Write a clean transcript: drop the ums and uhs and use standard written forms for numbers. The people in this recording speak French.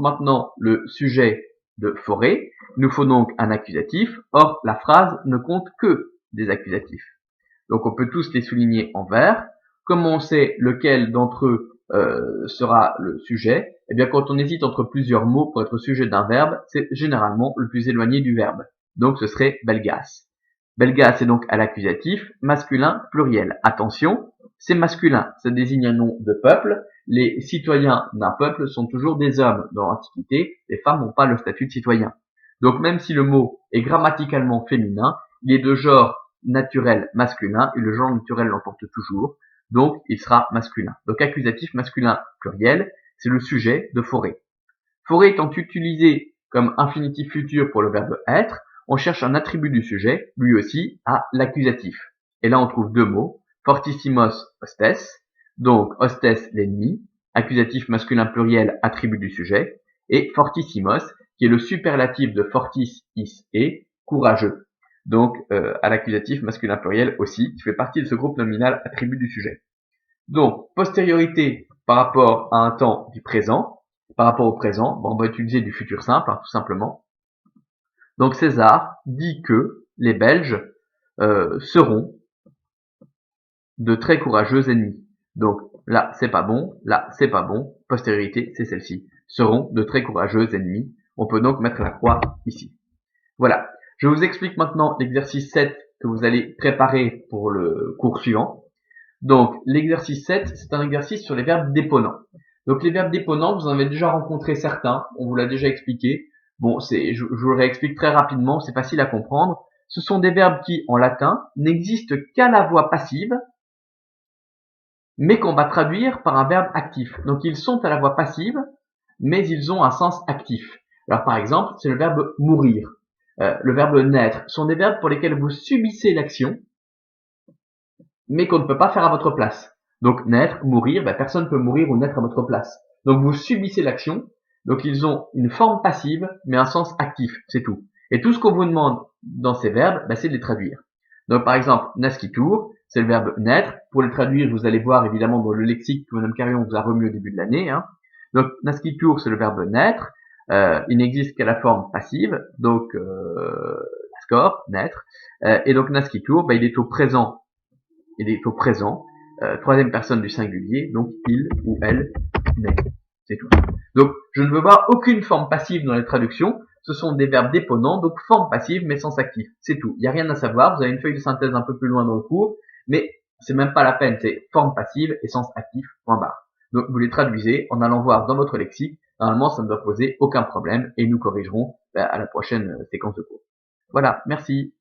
Maintenant le sujet de forêt, il nous faut donc un accusatif. Or, la phrase ne compte que des accusatifs. Donc on peut tous les souligner en vert. Comment on sait lequel d'entre eux sera le sujet? Eh bien, quand on hésite entre plusieurs mots pour être sujet d'un verbe, c'est généralement le plus éloigné du verbe. Donc ce serait belgas. Belgas est donc à l'accusatif, masculin pluriel. Attention, c'est masculin, ça désigne un nom de peuple. Les citoyens d'un peuple sont toujours des hommes dans l'Antiquité, les femmes n'ont pas le statut de citoyen. Donc même si le mot est grammaticalement féminin, il est de genre naturel masculin et le genre naturel l'emporte toujours, donc il sera masculin. Donc accusatif masculin pluriel, c'est le sujet de forêt. Forêt étant utilisé comme infinitif futur pour le verbe être, on cherche un attribut du sujet, lui aussi, à l'accusatif. Et là on trouve deux mots, fortissimos hostes, donc hostes l'ennemi, accusatif masculin pluriel, attribut du sujet, et fortissimos, qui est le superlatif de fortis is et, courageux. Donc à l'accusatif masculin pluriel aussi, qui fait partie de ce groupe nominal attribut du sujet. Donc postériorité par rapport à un temps du présent, par rapport au présent, bon, on va utiliser du futur simple, tout simplement. Donc César dit que les Belges seront de très courageux ennemis. Donc là, c'est pas bon, là, c'est pas bon, postériorité, c'est celle-ci. Seront de très courageux ennemis. On peut donc mettre la croix ici. Voilà. Je vous explique maintenant l'exercice 7 que vous allez préparer pour le cours suivant. Donc, l'exercice 7, c'est un exercice sur les verbes déponents. Donc, les verbes déponents, vous en avez déjà rencontré certains, on vous l'a déjà expliqué. Bon, je vous le réexplique très rapidement, c'est facile à comprendre. Ce sont des verbes qui, en latin, n'existent qu'à la voix passive, mais qu'on va traduire par un verbe actif. Donc, ils sont à la voix passive, mais ils ont un sens actif. Alors, par exemple, c'est le verbe mourir. Le verbe naître sont des verbes pour lesquels vous subissez l'action, mais qu'on ne peut pas faire à votre place. Donc naître, mourir, personne ne peut mourir ou naître à votre place. Donc vous subissez l'action, donc ils ont une forme passive, mais un sens actif, c'est tout. Et tout ce qu'on vous demande dans ces verbes, c'est de les traduire. Donc par exemple, nascitur, c'est le verbe naître. Pour le traduire, vous allez voir évidemment dans le lexique que Mme Carion vous a remis au début de l'année. Donc nascitur, c'est le verbe naître. Il n'existe qu'à la forme passive, donc nascor, naître. Et donc nascitur, il est au présent. Il est au présent, troisième personne du singulier, donc il ou elle naît. C'est tout. Donc, je ne veux voir aucune forme passive dans les traductions. Ce sont des verbes déponents, donc forme passive, mais sens actif. C'est tout. Il n'y a rien à savoir. Vous avez une feuille de synthèse un peu plus loin dans le cours, mais c'est même pas la peine. C'est forme passive et sens actif, point barre. Donc, vous les traduisez en allant voir dans votre lexique. Normalement, ça ne doit poser aucun problème et nous corrigerons à la prochaine séquence de cours. Voilà. Merci.